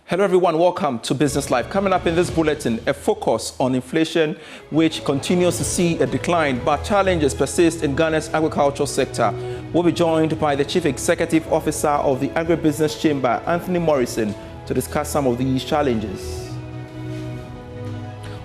Hello everyone, welcome to Business Live. Coming up in this bulletin, a focus on inflation, which continues to see a decline, but challenges persist in Ghana's agricultural sector. We'll be joined by the Chief Executive Officer of the Agribusiness Chamber, Anthony Morrison, to discuss some of these challenges.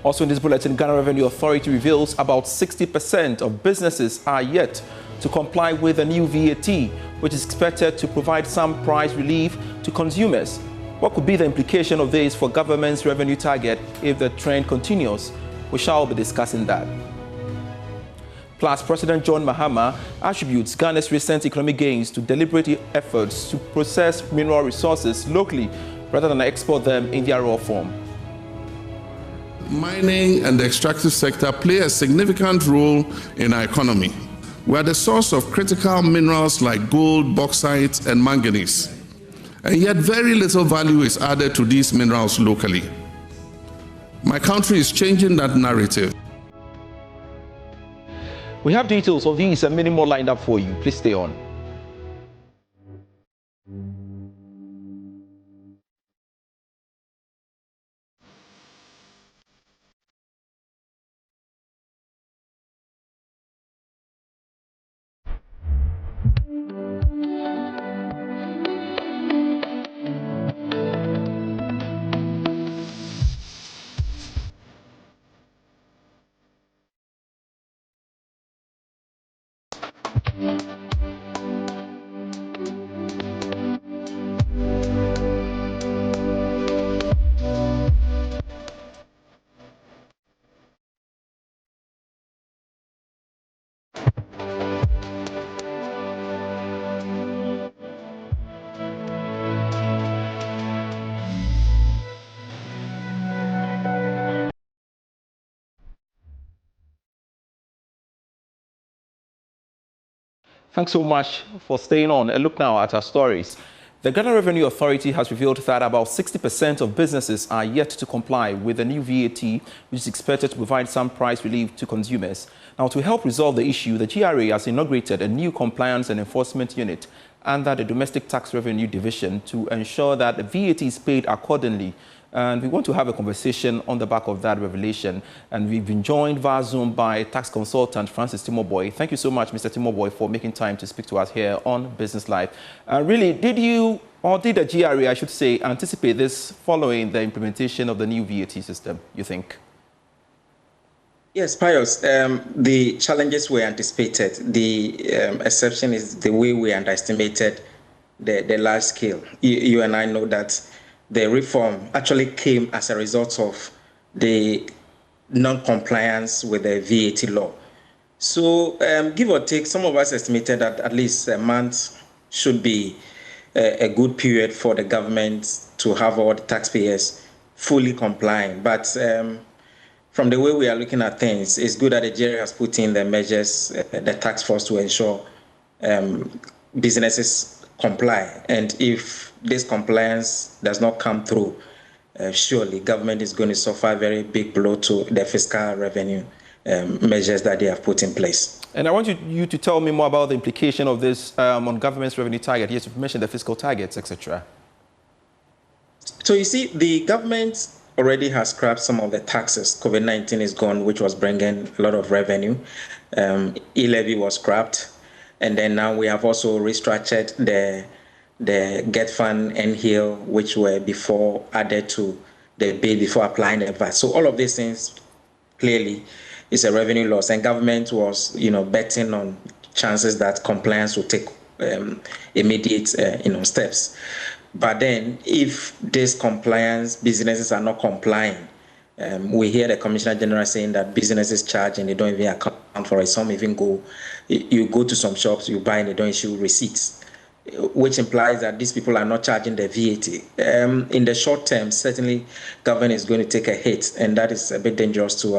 Also in this bulletin, Ghana Revenue Authority reveals about 60% of businesses are yet to comply with the new VAT, which is expected to provide some price relief to consumers. What could be the implication of this for government's revenue target if the trend continues? We shall be discussing that. Plus, President John Mahama attributes Ghana's recent economic gains to deliberate efforts to process mineral resources locally rather than export them in their raw form. Mining and the extractive sector play a significant role in our economy. We are the source of critical minerals like gold, bauxite, and manganese. And yet very little value is added to these minerals locally. My country is changing that narrative. We have details of these and many more lined up for you. Please stay on. Thanks so much for staying on. A look now at our stories. The Ghana Revenue Authority has revealed that about 60% of businesses are yet to comply with the new VAT, which is expected to provide some price relief to consumers. Now, to help resolve the issue, the GRA has inaugurated a new compliance and enforcement unit under the Domestic Tax Revenue Division to ensure that the VAT is paid accordingly. And we want to have a conversation on the back of that revelation. And we've been joined via Zoom by tax consultant Francis Timoboy. Thank you so much, Mr. Timoboy, for making time to speak to us here on Business Live. Really, did you, or did the GRA, I should say, anticipate this following the implementation of the new VAT system, you think? Yes, Pius, the challenges were anticipated. The exception is the way we underestimated the large scale. You and I know that the reform actually came as a result of the non-compliance with the VAT law. So give or take, some of us estimated that at least a month should be a good period for the government to have all the taxpayers fully complying. But from the way we are looking at things, it's good that the GRA has put in the measures, the task force, to ensure businesses comply. And if this compliance does not come through, surely government is going to suffer a very big blow to the fiscal revenue measures that they have put in place. And I want you to tell me more about the implication of this on government's revenue target. Yes, you've mentioned the fiscal targets, etc. So you see, the government already has scrapped some of the taxes. COVID-19 is gone, which was bringing a lot of revenue. E-levy was scrapped. And then now we have also restructured the Get Fund and Heal, which were before added to the bill before applying the VAT. So all of these things clearly is a revenue loss, and government was, betting on chances that compliance will take immediate, steps. But then, if this compliance businesses are not complying, we hear the Commissioner General saying that businesses charge and they don't even account for it. Some even you go to some shops, you buy and they don't issue receipts, which implies that these people are not charging the VAT. In the short term, certainly government is going to take a hit, and that is a bit dangerous to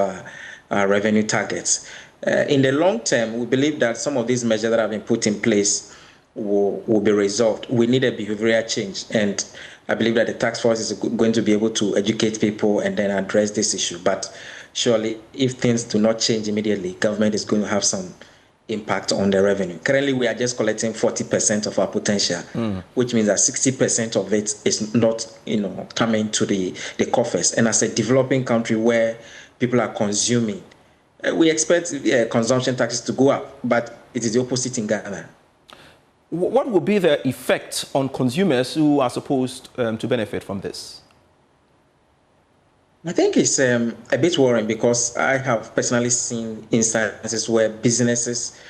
our revenue targets. In the long term, we believe that some of these measures that have been put in place will be resolved. We need a behavioral change, and I believe that the task force is going to be able to educate people and then address this issue. But surely, if things do not change immediately, government is going to have some impact on the revenue. Currently, we are just collecting 40% of our potential, which means that 60% of it is not, coming to the coffers. And as a developing country where people are consuming, we expect consumption taxes to go up, but it is the opposite in Ghana. What will be the effect on consumers who are supposed to benefit from this? I think it's a bit worrying because I have personally seen instances where businesses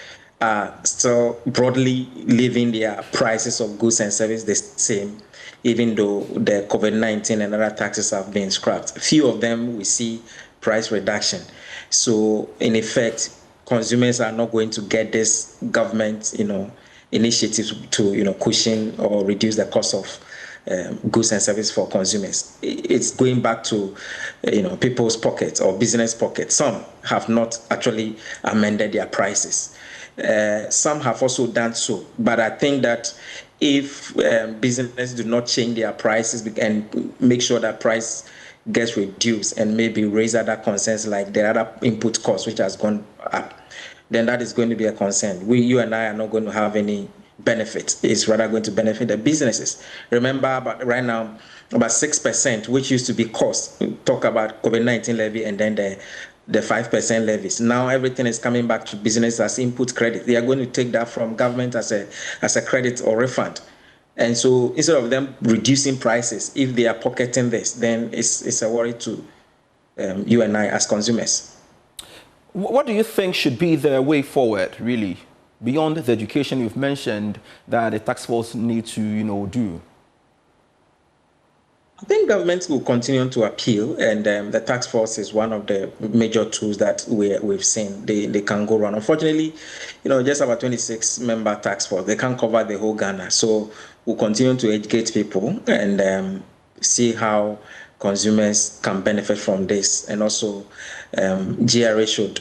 are still broadly leaving their prices of goods and services the same, even though the COVID-19 and other taxes have been scrapped. Few of them we see price reduction. So in effect, consumers are not going to get this government, initiatives to, cushion or reduce the cost of goods and services for consumers. It's going back to, people's pockets or business pockets. Some have not actually amended their prices. Some have also done so. But I think that if businesses do not change their prices and make sure that price gets reduced and maybe raise other concerns like the other input cost, which has gone up, then that is going to be a concern. You and I are not going to have any benefit. It's rather going to benefit the businesses. Remember, right now, about 6%, which used to be cost, talk about COVID-19 levy and then the 5% levies. Now everything is coming back to business as input credit. They are going to take that from government as a credit or refund. And so instead of them reducing prices, if they are pocketing this, then it's a worry to you and I as consumers. What do you think should be the way forward, really, beyond the education you've mentioned that the task force need to, do? I think governments will continue to appeal, and the task force is one of the major tools that we've seen. They can go around. Unfortunately, just about 26-member task force, they can't cover the whole Ghana. So we'll continue to educate people and see how consumers can benefit from this, and also GRA should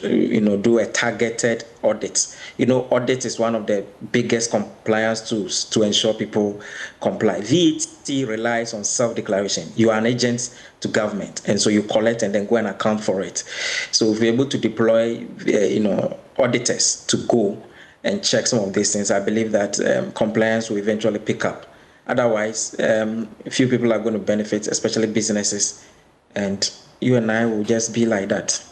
do a targeted audit. Audit is one of the biggest compliance tools to ensure people comply. VAT relies on self-declaration. You are an agent to government, and so you collect and then go and account for it. So if we're able to deploy auditors to go and check some of these things, I believe that compliance will eventually pick up. Otherwise, few people are going to benefit, especially businesses, and you and I will just be like that.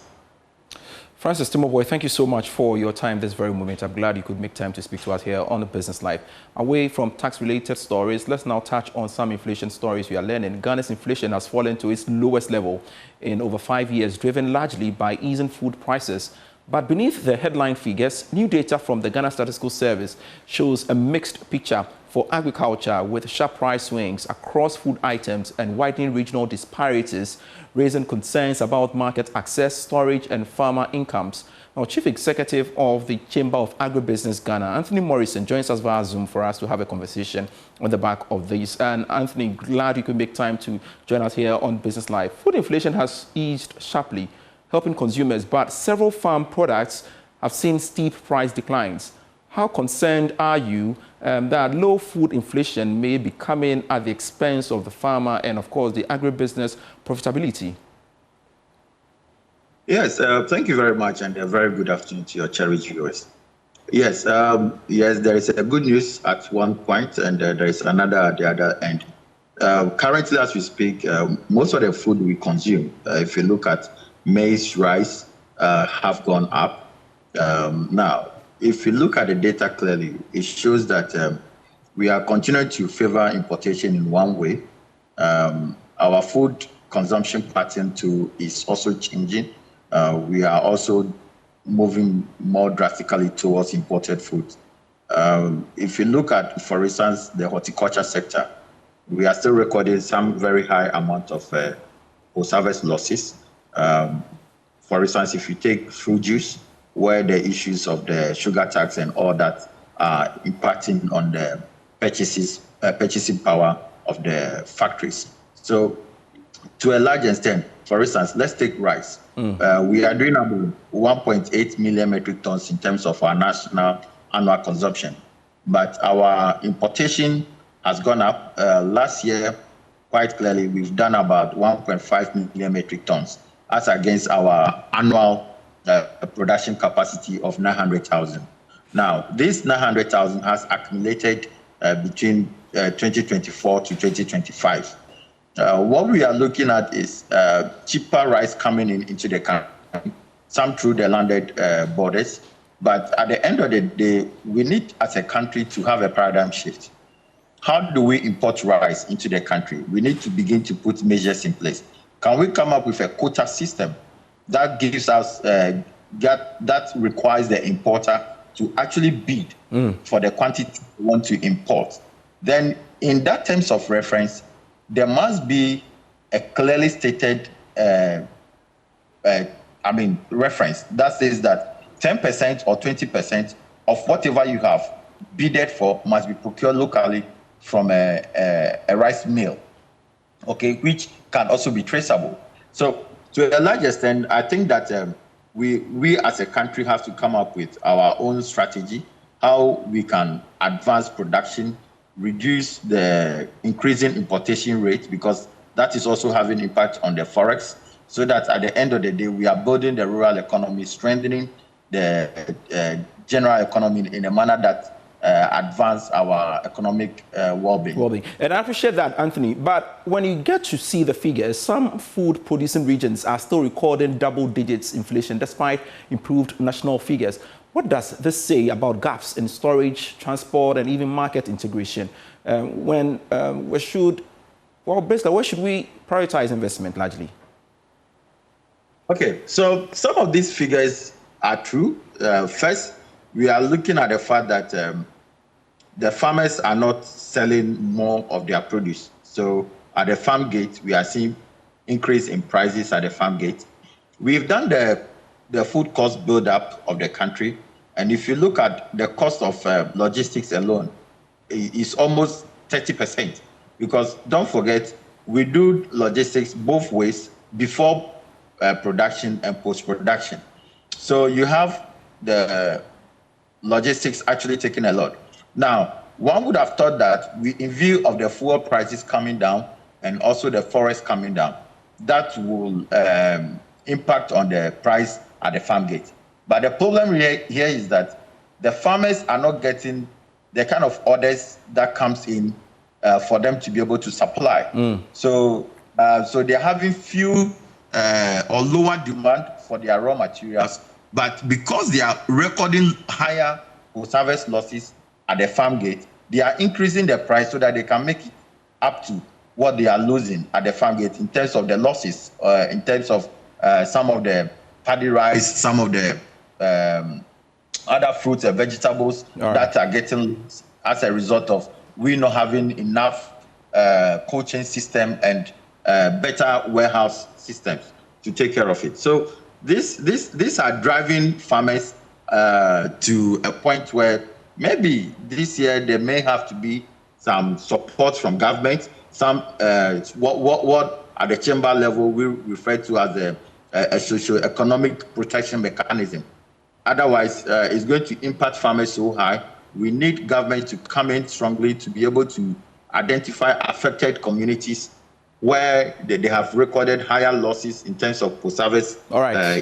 Francis Timoboy, thank you so much for your time this very moment. I'm glad you could make time to speak to us here on the Business Live. Away from tax-related stories, let's now touch on some inflation stories we are learning. Ghana's inflation has fallen to its lowest level in over 5 years, driven largely by easing food prices. But beneath the headline figures, new data from the Ghana Statistical Service shows a mixed picture for agriculture, with sharp price swings across food items and widening regional disparities, raising concerns about market access, storage, and farmer incomes. Now, Chief Executive of the Chamber of Agribusiness Ghana, Anthony Morrison, joins us via Zoom for us to have a conversation on the back of this. And Anthony, glad you could make time to join us here on Business Live. Food inflation has eased sharply, helping consumers, but several farm products have seen steep price declines. How concerned are you that low food inflation may be coming at the expense of the farmer and, of course, the agribusiness profitability? Yes, thank you very much, and a very good afternoon to your cherished viewers. Yes, yes, there is a good news at one point, and there is another at the other end. Currently, as we speak, most of the food we consume, if you look at maize, rice, have gone up. Now, if you look at the data clearly, it shows that we are continuing to favor importation in one way. Our food consumption pattern too is also changing. We are also moving more drastically towards imported food. If you look at, for instance, the horticulture sector, we are still recording some very high amount of post-harvest losses. For instance, if you take fruit juice, where the issues of the sugar tax and all that are impacting on the purchasing power of the factories. So to a large extent, for instance, let's take rice. We are doing about 1.8 million metric tons in terms of our national annual consumption. But our importation has gone up. Last year, quite clearly, we've done about 1.5 million metric tons, as against our annual production capacity of 900,000. Now, this 900,000 has accumulated between 2024 to 2025. What we are looking at is cheaper rice coming into the country, some through the landed borders. But at the end of the day, we need as a country to have a paradigm shift. How do we import rice into the country? We need to begin to put measures in place. Can we come up with a quota system that gives us, that requires the importer to actually bid for the quantity we want to import? Then in that terms of reference, there must be a clearly stated reference that says that 10% or 20% of whatever you have bidded for must be procured locally from a rice mill, okay, which can also be traceable. So to a large extent, I think that we as a country have to come up with our own strategy, how we can advance production, reduce the increasing importation rate, because that is also having impact on the forex, so that at the end of the day, we are building the rural economy, strengthening the general economy in a manner that advance our economic well-being. And I appreciate that, Anthony. But when you get to see the figures, some food-producing regions are still recording double-digits inflation despite improved national figures. What does this say about gaps in storage, transport, and even market integration? Where should we prioritize investment largely? Okay, so some of these figures are true. First, we are looking at the fact that the farmers are not selling more of their produce. So at the farm gate, we are seeing increase in prices at the farm gate. We've done the food cost build-up of the country. And if you look at the cost of logistics alone, it's almost 30%. Because don't forget, we do logistics both ways, before production and post-production. So you have the logistics actually taking a lot. Now, one would have thought that in view of the fuel prices coming down and also the forest coming down, that will impact on the price at the farm gate. But the problem here is that the farmers are not getting the kind of orders that comes in for them to be able to supply. So they're having few or lower demand for their raw materials, but because they are recording higher post-harvest losses at the farm gate, they are increasing the price so that they can make it up to what they are losing at the farm gate in terms of the losses, in terms of some of the paddy rice, some of the other fruits and vegetables that are getting as a result of we not having enough cold chain system and better warehouse systems to take care of it. So these are driving farmers to a point where maybe this year there may have to be some support from government, some what at the chamber level we refer to as a socio-economic protection mechanism. Otherwise, it's going to impact farmers so high. We need government to come in strongly to be able to identify affected communities where they have recorded higher losses in terms of post-harvest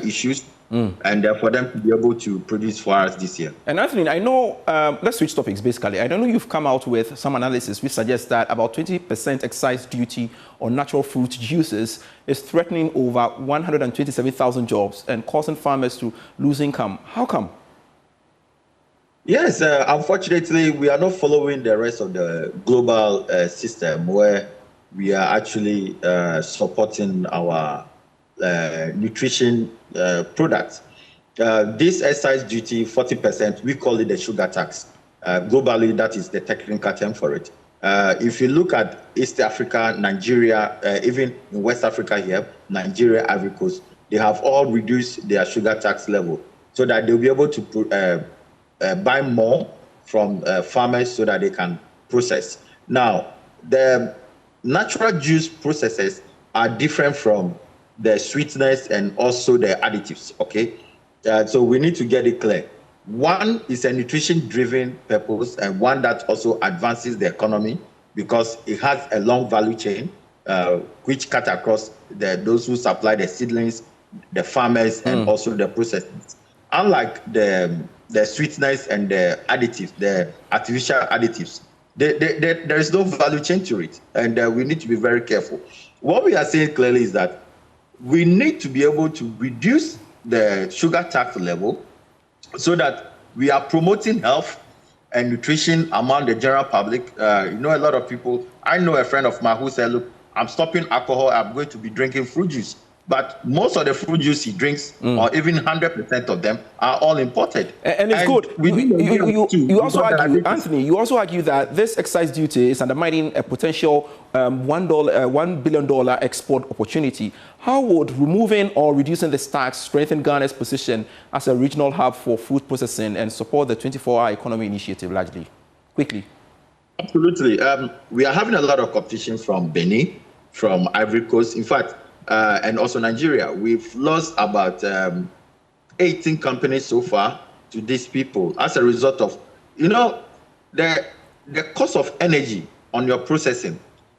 issues, and for them to be able to produce for us this year. And Anthony, I know, let's switch topics basically. I don't know, you've come out with some analysis which suggests that about 20% excise duty on natural fruit juices is threatening over 127,000 jobs and causing farmers to lose income. How come? Yes, unfortunately, we are not following the rest of the global system where we are actually supporting our nutrition products. This excise duty, 40%, we call it the sugar tax. Globally, that is the technical term for it. If you look at East Africa, Nigeria, even in West Africa here, Nigeria, Ivory Coast, they have all reduced their sugar tax level so that they'll be able to buy more from farmers so that they can process. Now, the natural juice processes are different from the sweetness and also the additives, okay? So we need to get it clear. One is a nutrition-driven purpose, and one that also advances the economy because it has a long value chain, which cut across those who supply the seedlings, the farmers, and also the processors. Unlike the the sweetness and the additives, the artificial additives. There is no value chain to it, and we need to be very careful. What we are saying clearly is that we need to be able to reduce the sugar tax level so that we are promoting health and nutrition among the general public. A lot of people, I know a friend of mine who said, look, I'm stopping alcohol, I'm going to be drinking fruit juice. But most of the fruit juice he drinks, or even 100% of them, are all imported. And it's good. You also argue, Anthony, you also argue that this excise duty is undermining a potential $1 billion export opportunity. How would removing or reducing this tax strengthen Ghana's position as a regional hub for food processing and support the 24-hour economy initiative largely? Quickly. Absolutely. We are having a lot of competition from Benin, from Ivory Coast. In fact, and also Nigeria. We've lost about 18 companies so far to these people as a result of, the cost of energy on your processing,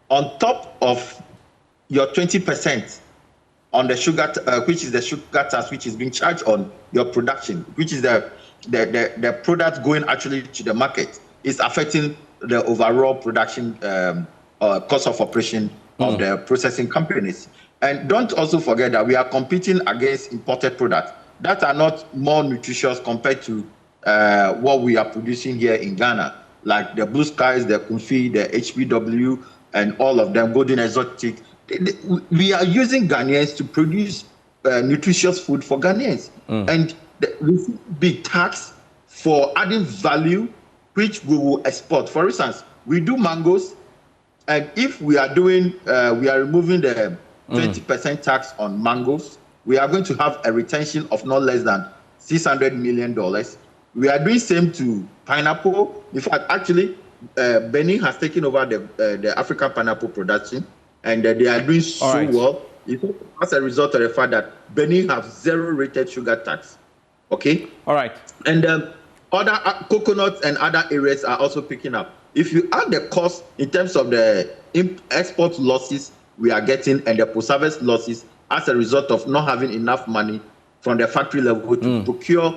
on top of your 20% on the sugar, which is the sugar tax, which is being charged on your production, which is the product going actually to the market, is affecting the overall production cost of operation of the processing companies. And don't also forget that we are competing against imported products that are not more nutritious compared to what we are producing here in Ghana, like the Blue Skies, the Kumfi, the HPW, and all of them, Golden Exotic. We are using Ghanaians to produce nutritious food for Ghanaians. And we should be taxed for adding value, which we will export. For instance, we do mangoes, and if we are doing, we are removing the 20% tax on mangoes, we are going to have a retention of not less than $600 million. We are doing same to pineapple. In fact, actually, Benin has taken over the African pineapple production, and they are doing so well. As a result of the fact that Benin have zero rated sugar tax. Okay? All right. And other coconuts and other areas are also picking up. If you add the cost in terms of the export losses we are getting and the post-harvest losses as a result of not having enough money from the factory level to procure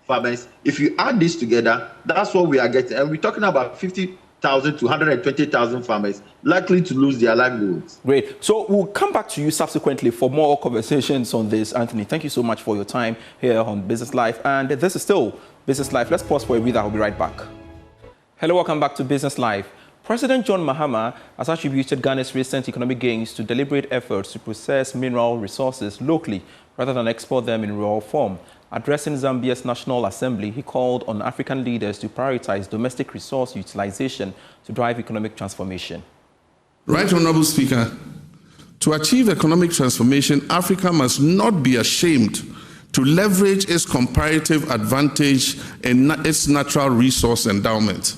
farmers, if you add this together, that's what we are getting. And we're talking about 50,000 to 120,000 farmers likely to lose their livelihoods. Great. So we'll come back to you subsequently for more conversations on this, Anthony. Thank you so much for your time here on Business Live. And this is still Business Live. Let's pause for a breather. I'll be right back. Hello, welcome back to Business Live. President John Mahama has attributed Ghana's recent economic gains to deliberate efforts to process mineral resources locally rather than export them in raw form. Addressing Zambia's National Assembly, he called on African leaders to prioritize domestic resource utilization to drive economic transformation. Right, Honorable Speaker. To achieve economic transformation, Africa must not be ashamed to leverage its comparative advantage in its natural resource endowment.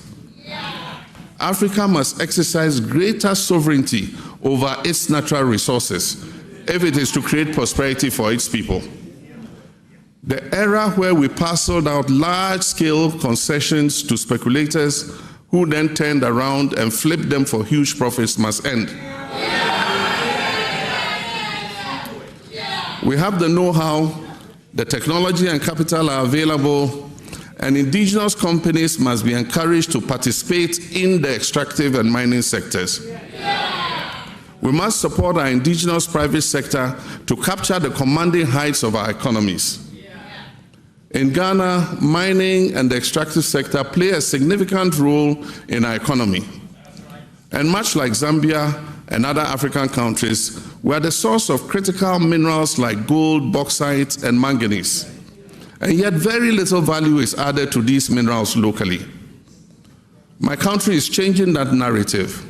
Africa must exercise greater sovereignty over its natural resources if it is to create prosperity for its people. The era where we parceled out large-scale concessions to speculators who then turned around and flipped them for huge profits must end. We have the know-how, the technology and capital are available, and indigenous companies must be encouraged to participate in the extractive and mining sectors. We must support our indigenous private sector to capture the commanding heights of our economies. In Ghana, mining and the extractive sector play a significant role in our economy. And much like Zambia and other African countries, we are the source of critical minerals like gold, bauxite, and manganese. And yet very little value is added to these minerals locally. My country is changing that narrative.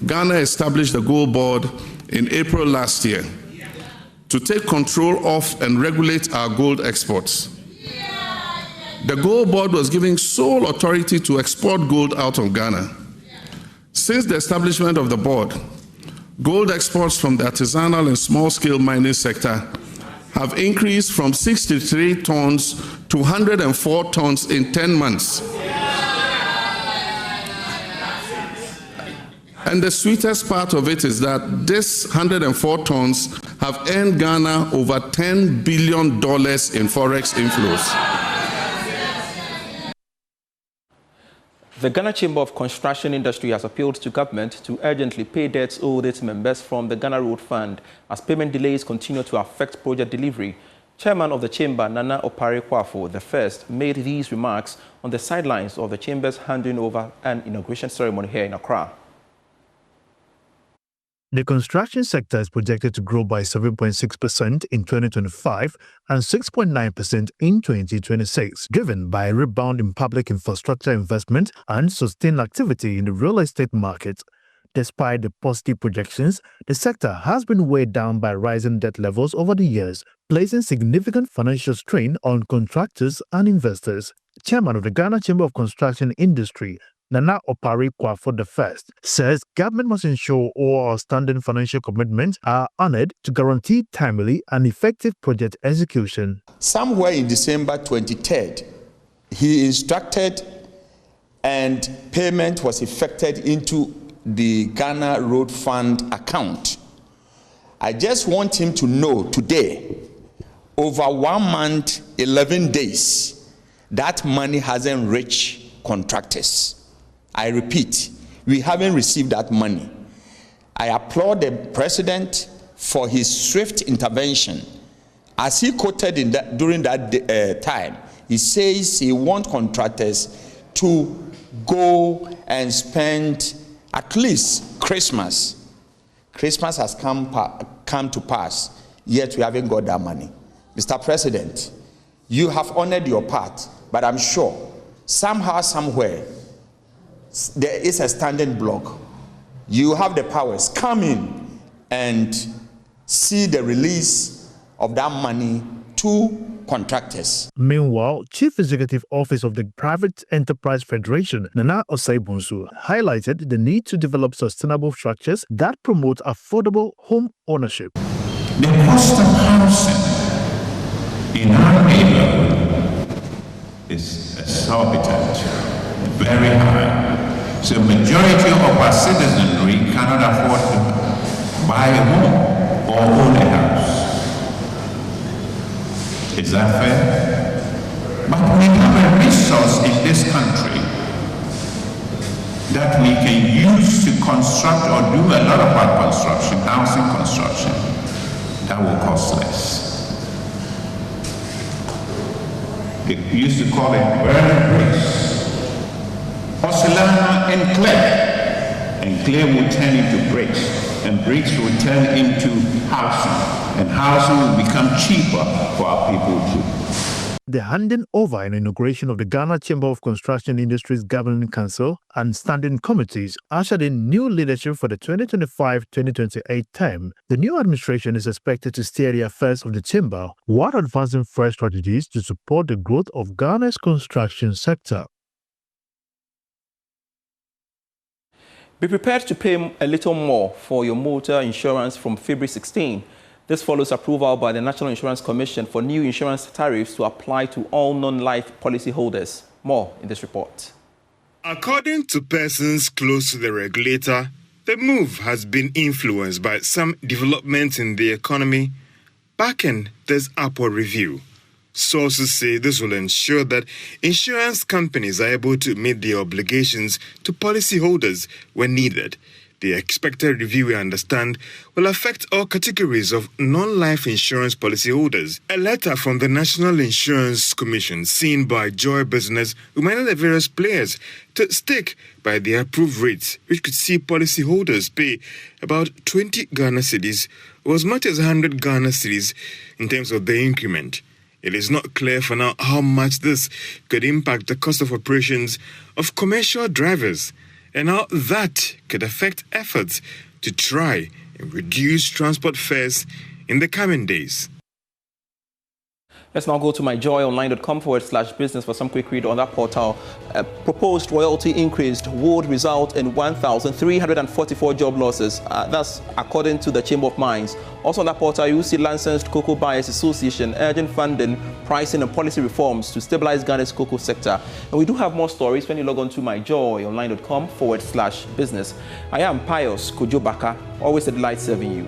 Ghana established the Gold Board in April last year to take control of and regulate our gold exports. The Gold Board was given sole authority to export gold out of Ghana. Since the establishment of the board, gold exports from the artisanal and small-scale mining sector have increased from 63 tons to 104 tons in 10 months. And the sweetest part of it is that this 104 tons have earned Ghana over $10 billion in forex inflows. The Ghana Chamber of Construction Industry has appealed to government to urgently pay debts owed its members from the Ghana Road Fund as payment delays continue to affect project delivery. Chairman of the Chamber, Nana Opare Kwafo I, made these remarks on the sidelines of the Chamber's handing over an inauguration ceremony here in Accra. The construction sector is projected to grow by 7.6% in 2025 and 6.9% in 2026, driven by a rebound in public infrastructure investment and sustained activity in the real estate market. Despite the positive projections, the sector has been weighed down by rising debt levels over the years, placing significant financial strain on contractors and investors. Chairman of the Ghana Chamber of Construction Industry, Nana Opare Kwafo I, says government must ensure all outstanding financial commitments are honored to guarantee timely and effective project execution. Somewhere in December 23rd, he instructed and payment was effected into the Ghana Road Fund account. I just want him to know today, over 1 month, 11 days, that money hasn't reached contractors. I repeat, we haven't received that money. I applaud the president for his swift intervention. As he quoted during that time, he says he wants contractors to go and spend at least Christmas. Christmas has come to pass, yet we haven't got that money. Mr. President, you have honored your part, but I'm sure somehow, somewhere, there is a standing block. You have the powers. Come in and see the release of that money to contractors. Meanwhile, Chief Executive Office of the Private Enterprise Federation, Nana Osei-Bonsu, highlighted the need to develop sustainable structures that promote affordable home ownership. The cost of housing in our neighborhood is exorbitant, very high. So majority of our citizenry cannot afford to buy a home or own a house. Is that fair? But we have a resource in this country that we can use to construct or do a lot of our construction, housing construction, that will cost less. They used to call it burning bricks. Porcelain and clay will turn into bricks, and bricks will turn into housing, and housing will become cheaper for our people too. The handing over and inauguration of the Ghana Chamber of Construction Industries Governing Council and standing committees ushered in new leadership for the 2025-2028 term. The new administration is expected to steer the affairs of the chamber while advancing fresh strategies to support the growth of Ghana's construction sector. Be prepared to pay a little more for your motor insurance from February 16. This follows approval by the National Insurance Commission for new insurance tariffs to apply to all non-life policy holders. More in this report. According to persons close to the regulator, the move has been influenced by some developments in the economy backing this upward review. Sources say this will ensure that insurance companies are able to meet their obligations to policyholders when needed. The expected review, we understand, will affect all categories of non-life insurance policyholders. A letter from the National Insurance Commission, seen by Agribusiness, reminded the various players to stick by the approved rates, which could see policyholders pay about 20 Ghana cedis or as much as 100 Ghana cedis in terms of the increment. It is not clear for now how much this could impact the cost of operations of commercial drivers and how that could affect efforts to try and reduce transport fares in the coming days. Let's now go to myjoyonline.com/business for some quick read on that portal. A proposed royalty increase would result in 1,344 job losses. That's according to the Chamber of Mines. Also on that portal, you see Licensed Cocoa Buyers Association urging funding, pricing and policy reforms to stabilize Ghana's cocoa sector. And we do have more stories when you log on to myjoyonline.com/business. I am Pius Kojobaka, always a delight serving you.